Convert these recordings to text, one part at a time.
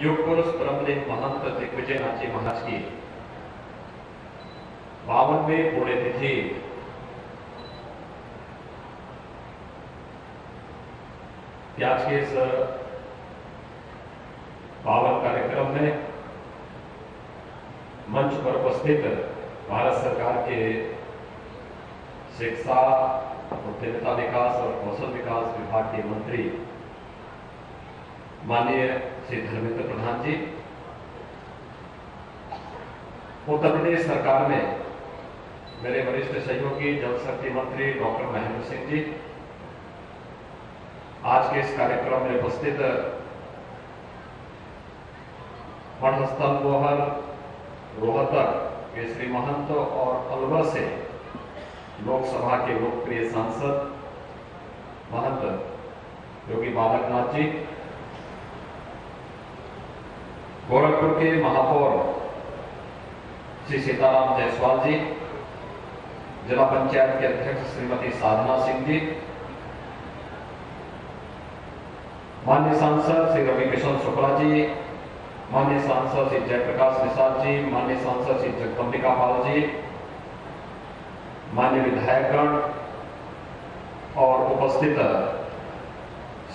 योग पुरुष परमदेव महंत दिग्विजय नाथ जी महाराज की 52वें पुण्यतिथि आज के इस पावन कार्यक्रम में मंच पर उपस्थित भारत सरकार के शिक्षा, उद्यमिता विकास और कौशल विकास विभाग के मंत्री माननीय श्री धर्मेंद्र प्रधान जी, उत्तर प्रदेश सरकार में मेरे वरिष्ठ सहयोगी जल शक्ति मंत्री डॉक्टर महेंद्र सिंह जी, आज के इस कार्यक्रम में उपस्थित मठस्थल बोहर रोहतक के श्री महंत और अलवर से लोकसभा के लोकप्रिय सांसद महंत योगी बालकनाथ जी, गोरखपुर के महापौर श्री सीताराम जायसवाल जी, जिला पंचायत के अध्यक्ष श्रीमती साधना सिंह जी, माननीय सांसद श्री रविकिशन शुक्ला जी, माननीय सांसद श्री जयप्रकाश निषाद जी, माननीय सांसद श्री जगदम्बिका पाल जी, माननीय विधायकगण और उपस्थित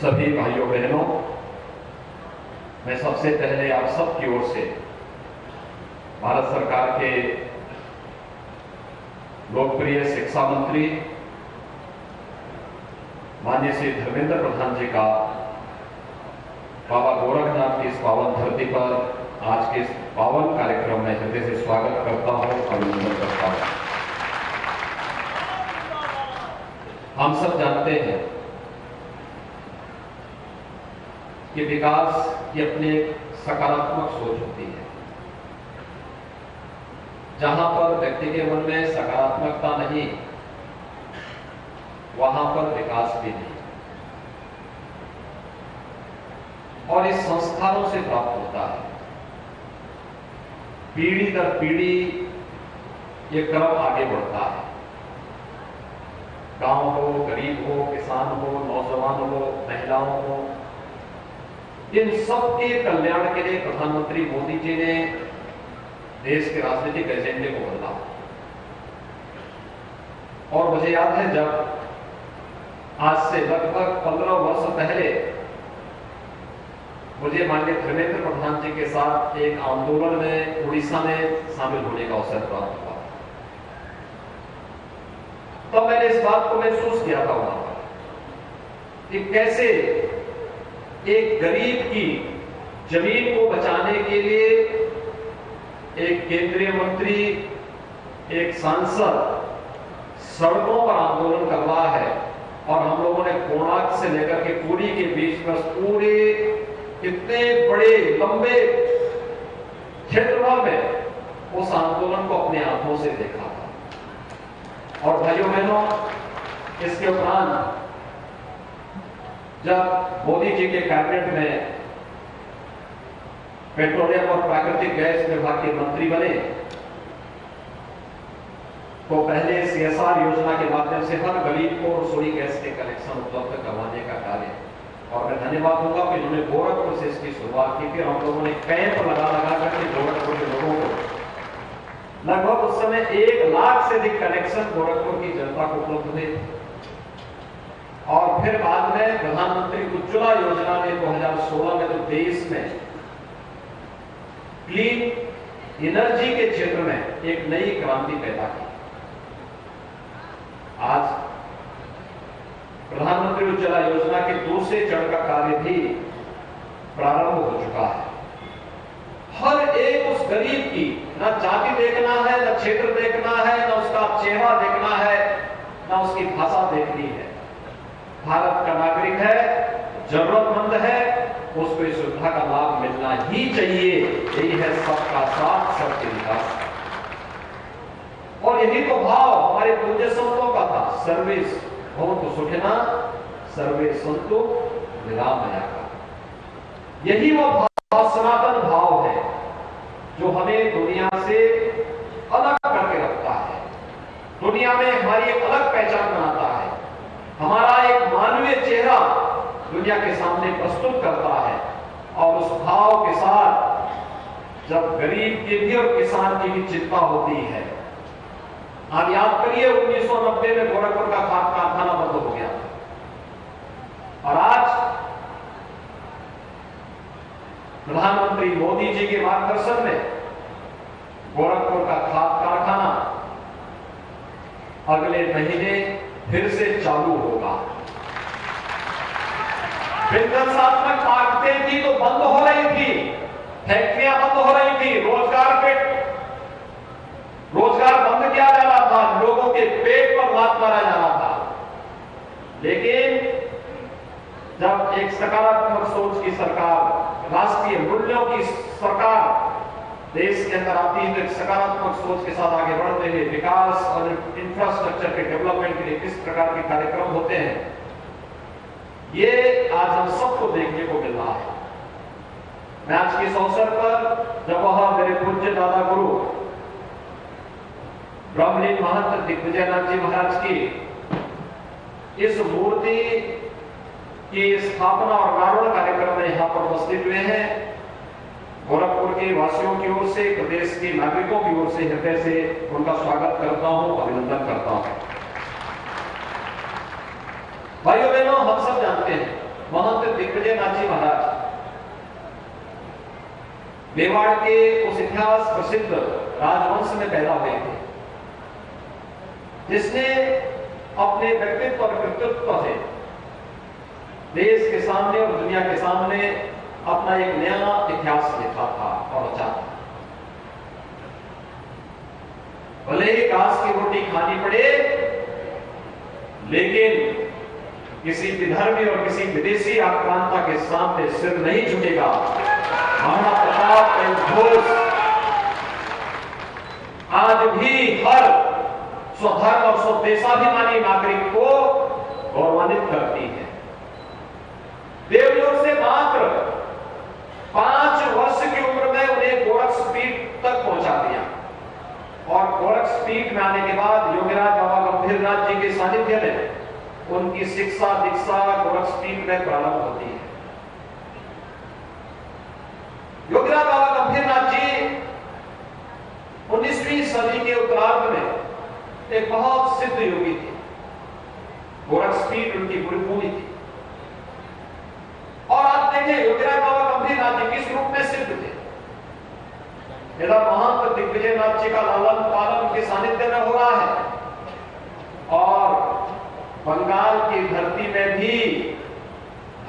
सभी भाइयों बहनों, मैं सबसे पहले आप सबकी ओर से भारत सरकार के लोकप्रिय शिक्षा मंत्री माननीय श्री धर्मेंद्र प्रधान जी का बाबा गोरखनाथ की इस पावन धरती पर आज के इस पावन कार्यक्रम में हृदय से स्वागत करता हूं, अभिनंदन करता हूं। हम सब जानते हैं कि विकास की अपनी एक सकारात्मक सोच होती है। जहां पर व्यक्ति के मन में सकारात्मकता नहीं, वहां पर विकास भी नहीं, और इस संस्कारों से प्राप्त होता है। पीढ़ी दर पीढ़ी ये क्रम आगे बढ़ता है। गांव हो, गरीब हो, किसान हो, नौजवान हो, महिलाओं हो, इन सबके कल्याण के लिए प्रधानमंत्री मोदी जी ने देश के राजनीतिक एजेंडे को बदला। और मुझे याद है जब आज से लगभग 15 वर्ष पहले मुझे माननीय धर्मेंद्र प्रधान जी के साथ एक आंदोलन में उड़ीसा में शामिल होने का अवसर प्राप्त हुआ, तो मैंने इस बात को महसूस किया था वहां पर कि कैसे एक गरीब की जमीन को बचाने के लिए एक केंद्रीय मंत्री, एक सांसद सड़कों पर आंदोलन कर रहा है, और हम लोगों ने कोणार्क से लेकर के पुरी के बीच में पूरे इतने बड़े लंबे क्षेत्रफल में उस आंदोलन को अपने आंखों से देखा था। और भाइयों बहनों, इसके उपरांत जब मोदी जी के कैबिनेट में पेट्रोलियम और प्राकृतिक गैस विभाग के मंत्री बने, तो पहले सीएसआर योजना के माध्यम से हर गरीब को रसोई गैस के कनेक्शन उपलब्ध करवाने का कार्य, और मैं धन्यवाद दूंगा कि उन्होंने गोरखपुर से इसकी शुरुआत की थी। हम लोगों ने कैंप लगा करके गोरखपुर के लोगों को लगभग उस समय 1 लाख से अधिक कनेक्शन गोरखपुर की जनता को उपलब्ध हुए। और फिर बाद में प्रधानमंत्री उज्ज्वला योजना ने 2016 में तो देश में क्लीन एनर्जी के क्षेत्र में एक नई क्रांति पैदा की। आज प्रधानमंत्री उज्ज्वला योजना के दूसरे चरण का कार्य भी प्रारंभ हो चुका है। हर एक उस गरीब की ना जाति देखना है, ना क्षेत्र देखना है, ना उसका चेहरा देखना है, ना उसकी भाषा देखनी है। भारत का नागरिक है, जरूरतमंद है, उसको इस सुविधा का लाभ मिलना ही चाहिए। यही है सबका साथ सबके विकास, और यही तो भाव हमारे पूज्य संतों का था। सर्वे भवन्तु सुखिनः, सर्वे सन्तु निरामया का। यही वो भाव, सनातन भाव है जो हमें दुनिया से अलग करके रखता है, दुनिया में हमारी एक अलग पहचान बनाता है, हमारा एक मानवीय चेहरा दुनिया के सामने प्रस्तुत करता है। और उस भाव के साथ जब गरीब की भी और किसान की भी चिंता होती है। आप याद करिए 1990 में गोरखपुर का खाद कारखाना बंद हो गया और आज प्रधानमंत्री मोदी जी के मार्गदर्शन में गोरखपुर का खाद कारखाना अगले महीने फिर से चालू होगा। विध्वंसात्मक ताकतें थी तो बंद हो रही थी, फैक्ट्रियां बंद हो रही थी, रोजगार बंद किया जा रहा था, लोगों के पेट पर लात मारा जा रहा था। लेकिन जब एक सकारात्मक सोच की सरकार, राष्ट्रीय मूल्यों की सरकार देश के अंदर आती है तो एक सकारात्मक सोच के साथ आगे बढ़ते हुए विकास और इंफ्रास्ट्रक्चर के डेवलपमेंट के लिए किस प्रकार के कार्यक्रम होते हैं, ये आज हम सबको देखने को मिल रहा है। मैं आज के इस अवसर पर जब वह मेरे पूज्य दादा गुरु ब्रह्मलीन महंत दिग्विजयनाथ जी महाराज की इस मूर्ति की स्थापना और नारोण कार्यक्रम में यहां पर उपस्थित हुए हैं, गोरखपुर के वासियों की ओर से, प्रदेश के नागरिकों की ओर से हृदय से उनका स्वागत करता हूं, अभिनंदन करता हूं। भाइयों बहनों, हम सब जानते हैं महंत दिग्विजयनाथ जी महाराज मेवाड़ के उस इतिहास प्रसिद्ध राजवंश में पैदा हुए थे जिसने अपने व्यक्तित्व और कृतित्व से देश के सामने और दुनिया के सामने अपना एक नया इतिहास लिखा था और रचा था। भले ही घास की रोटी खानी पड़े, लेकिन किसी विधर्मी और किसी विदेशी आक्रांता के सामने सिर नहीं झुकेगा। महाराणा प्रताप एवं घोष आज भी हर स्वधर्म और स्वदेशाभिमानी नागरिक को गौरवान्वित करती है। देवलोक से मात्र 5 वर्ष की उम्र में उन्हें गोरक्षपीठ तक पहुंचा दिया और गोरक्षपीठ में आने के बाद योगीराज बाबा गंभीरनाथ जी के सानिध्य में उनकी शिक्षा दीक्षा गोरक्षपीठ में प्रारंभ होती है। योगीराज बाबा गंभीरनाथ जी 19वीं सदी के उत्तरार्ध में एक बहुत सिद्ध योगी थे। गोरक्षपीठ उनकी गुरुभूमि थी और आप देखें योगीराज बाबा गंभीरनाथ जी किस रूप में सिद्ध थे। इधर महंत दिग्विजयनाथ जी का लालन पालन के सानिध्य में हो रहा है और बंगाल की धरती में भी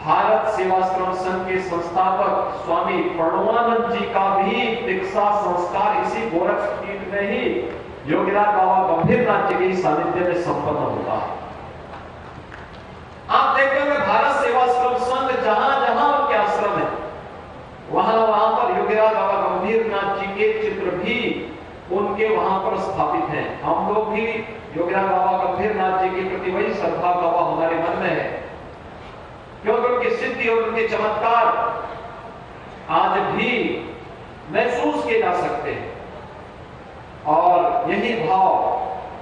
भारत सेवाश्रम संघ के संस्थापक स्वामी प्रणवानंद जी का भी दीक्षा संस्कार इसी गोरक्षपीठ में ही योगीराज बाबा गंभीरनाथ जी के सानिध्य में संपन्न होता है। आप देखते होंगे भारत सेवाश्रम संघ जहां जहां उनके आश्रम है वहां पर योगीराज बाबा गंभीरनाथ जी के चित्र भी उनके वहां पर स्थापित हैं। हम लोग भी योगीराज बाबा गंभीरनाथ जी के प्रति वही श्रद्धा का भाव हमारे मन में है, क्योंकि उनकी सिद्धि और उनके चमत्कार आज भी महसूस किए जा सकते हैं और यही भाव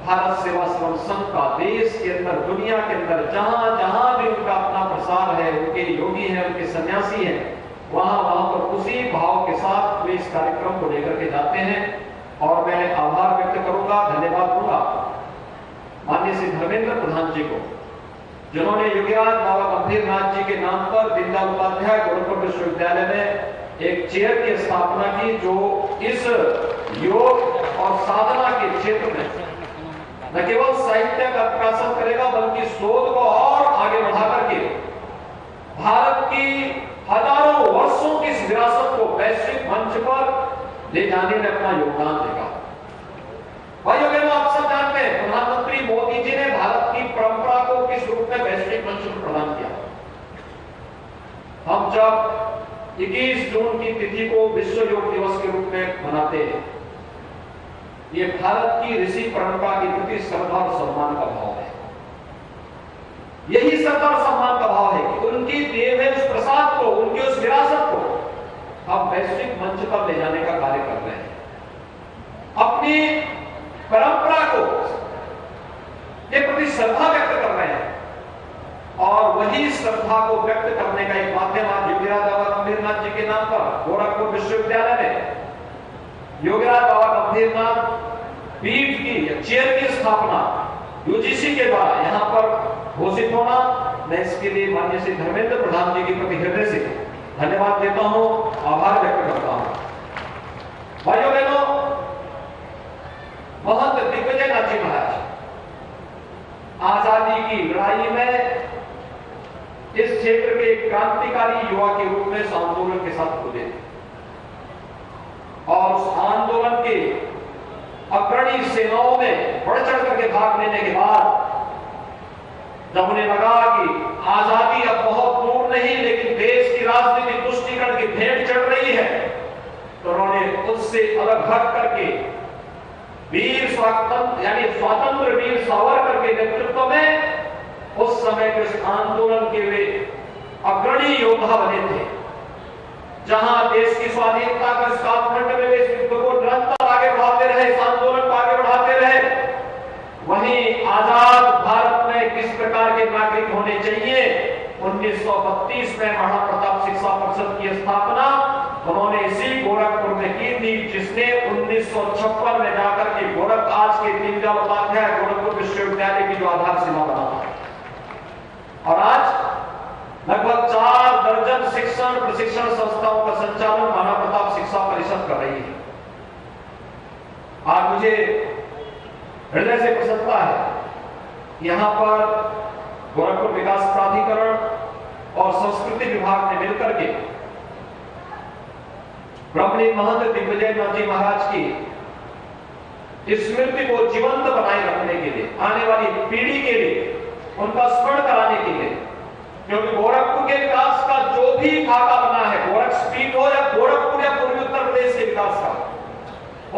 भारत सेवाश्रम संघ का देश के अंदर, दुनिया के अंदर जहां जहां भी उनका अपना प्रसार है, उनके योगी हैं, उनके सन्यासी हैं, वहां वहां पर उसी भाव के साथ वे इस कार्यक्रम को लेकर के जाते हैं। और मैं आभार व्यक्त करूंगा, धन्यवाद दूंगा माननीय श्री धर्मेंद्र प्रधान जी को, जिन्होंने योगीराज बाबा गंभीरनाथ जी के नाम पर दीनदयाल उपाध्याय गोरखपुर विश्वविद्यालय में एक चेयर की स्थापना की, जो इस योग और साधना के क्षेत्र में न केवल साहित्य का प्रकाशन करेगा बल्कि शोध को और आगे बढ़ा करके भारत की हजारों वर्षों की इस विरासत को वैश्विक मंच पर ले जाने में अपना योगदान देगा। भाइयों बहनों, आप सब जानते हैं प्रधानमंत्री मोदी जी ने भारत की परंपरा को किस रूप में वैश्विक मंच पर प्रदान किया। हम जब 21 जून की तिथि को विश्व योग दिवस के रूप में मनाते हैं, ये भारत की ऋषि परंपरा के प्रति श्रद्धा और सम्मान का भाव है। यही श्रद्धा और सम्मान का भाव है कि उनकी दिए हुए उस प्रसाद को, उनकी उस विरासत को हम वैश्विक मंच पर ले जाने का कार्य कर रहे हैं। अपनी परंपरा को के प्रति श्रद्धा व्यक्त कर रहे हैं और वही श्रद्धा को व्यक्त करने का एक माध्यम आज योगीराज बाबा गंभीरनाथ जी के स्थापना यूजीसी के द्वारा यहाँ पर घोषित होना, मैं इसके लिए माननीय श्री धर्मेंद्र प्रधान जी के प्रति हृदय से धन्यवाद देता हूँ, आभार व्यक्त करता हूँ। भाइयों बहनों, महंत दिग्विजय नाथ जी महाराज आजादी की लड़ाई में इस क्षेत्र के क्रांतिकारी युवा के रूप में इस आंदोलन के साथ जुड़े और उस आंदोलन के अग्रणी सेनाओं में बढ़ चढ़ करके भाग लेने के बाद जब उन्हें लगा कि आजादी अब बहुत दूर नहीं लेकिन देश की राजनीति तुष्टीकरण की भेंट चढ़ रही है, तो उन्होंने उससे अलग हट करके वीर स्वातंत्र यानी स्वातंत्र वीर सावरकर के नेतृत्व में उस समय के उस आंदोलन के वे अग्रणी योद्धा बने थे। जहां देश की स्वाधीनता के इस कालखंड में वे इस युद्ध को निरंतर आगे बढ़ाते रहे, इस आंदोलन को आगे बढ़ाते रहे, वहीं आजाद भारत में किस प्रकार के नागरिक होने चाहिए 1932 में महाराणा प्रताप शिक्षा परिषद की स्थापना उन्होंने इसी गोरखपुर में की थी, जिसने 1956 में जाकर के गोरख आज के दीनदयाल उपाध्याय गोरखपुर विश्वविद्यालय की जो आधारशिला बना था। और आज लगभग 4 दर्जन शिक्षण प्रशिक्षण संस्थाओं का संचालन महाराणा प्रताप शिक्षा परिषद कर रही है। आज मुझे हृदय से प्रसन्नता है, यहाँ पर गोरखपुर विकास प्राधिकरण और संस्कृति विभाग ने मिलकर के ब्रह्मलीन महंत दिग्विजय नाथ जी महाराज की स्मृति को जीवंत बनाए रखने के लिए, आने वाली पीढ़ी के लिए उनका स्मरण कराने के लिए, क्योंकि गोरखपुर के विकास का जो भी खाका बना है, गोरख पीठ हो या गोरखपुर या पूर्वी उत्तर प्रदेश के विकास का,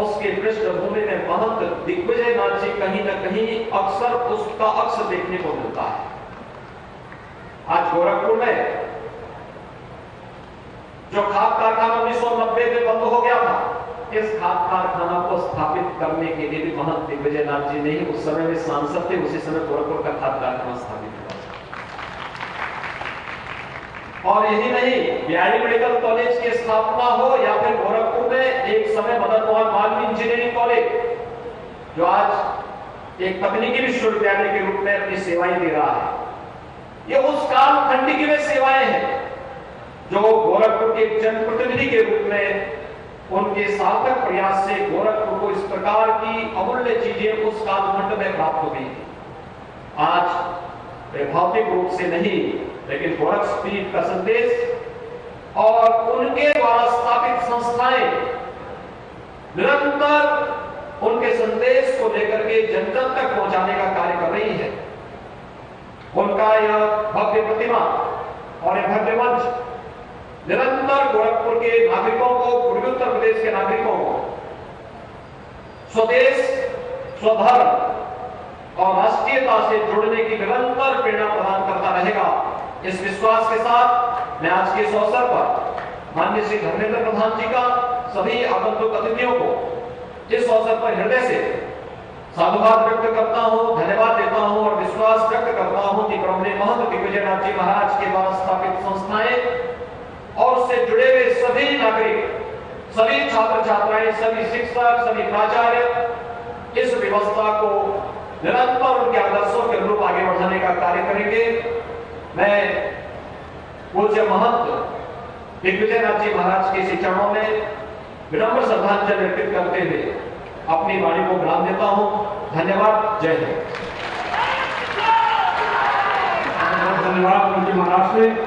उसके पृष्ठभूमि में महंत दिग्विजय नाथ जी कहीं न कहीं अक्सर उसका अक्स देखने को मिलता है। आज गोरखपुर में जो खाद कारखाना 1990 में बंद हो गया था, इस खाद कारखाना को स्थापित करने के लिए भी महंत दिग्विजय नाथ जी नहीं, उस समय में सांसद थे, उसी समय गोरखपुर का खाद कारखाना स्थापित हुआ। और यही नहीं, बिहारी मेडिकल कॉलेज की स्थापना हो या फिर गोरखपुर में एक समय मदन मोहन मालवीय इंजीनियरिंग कॉलेज जो आज एक तकनीकी विश्वविद्यालय के रूप में अपनी सेवाएं दे रहा है, ये उस कालखंड की वे सेवाएं हैं जो गोरखपुर के जनप्रतिनिधि के रूप में उनके सार्थक प्रयास से गोरखपुर को इस प्रकार की अमूल्य चीजें उस कालखंड में प्राप्त हो गई। आज भौतिक रूप से नहीं लेकिन गोरखपीठ का संदेश और उनके द्वारा स्थापित संस्थाएं निरंतर उनके संदेश को लेकर के जन जन तक पहुंचाने का कार्य कर रही है। उनका यह भव्य प्रतिमा और यह भव्य मंच निरंतर गोरखपुर के नागरिकों को, पूर्वी उत्तर प्रदेश के नागरिकों को स्वदेश, स्वधर्म और राष्ट्रीयता से जुड़ने की निरंतर प्रेरणा प्रदान करता रहेगा। इस विश्वास के साथ मैं आज के इस अवसर पर माननीय श्री धर्मेंद्र प्रधान जी का सभी आगंतुक अतिथियों को इस अवसर पर हृदय से साधुवाद व्यक्त करता हूं, धन्यवाद देता हूं और विश्वास व्यक्त करता हूं कि ब्रह्मलीन महंत दिग्विजय नाथ जी महाराज के द्वारा स्थापित संस्थाएं और उससे जुड़े हुए सभी नागरिक, सभी छात्र छात्राएं, सभी शिक्षक, सभी प्राचार्य इस व्यवस्था को निरंतर उनके आदर्शों के अनुरूप आगे बढ़ाने का कार्य करेंगे। मैं पूज्य महंत दिग्विजय नाथ जी महाराज के इस चरणों में विनम्र श्रद्धांजलि अर्पित करते हुए अपनी वाणी को विराम देता हूं। धन्यवाद। जय हिंद। धन्यवाद महाराज से।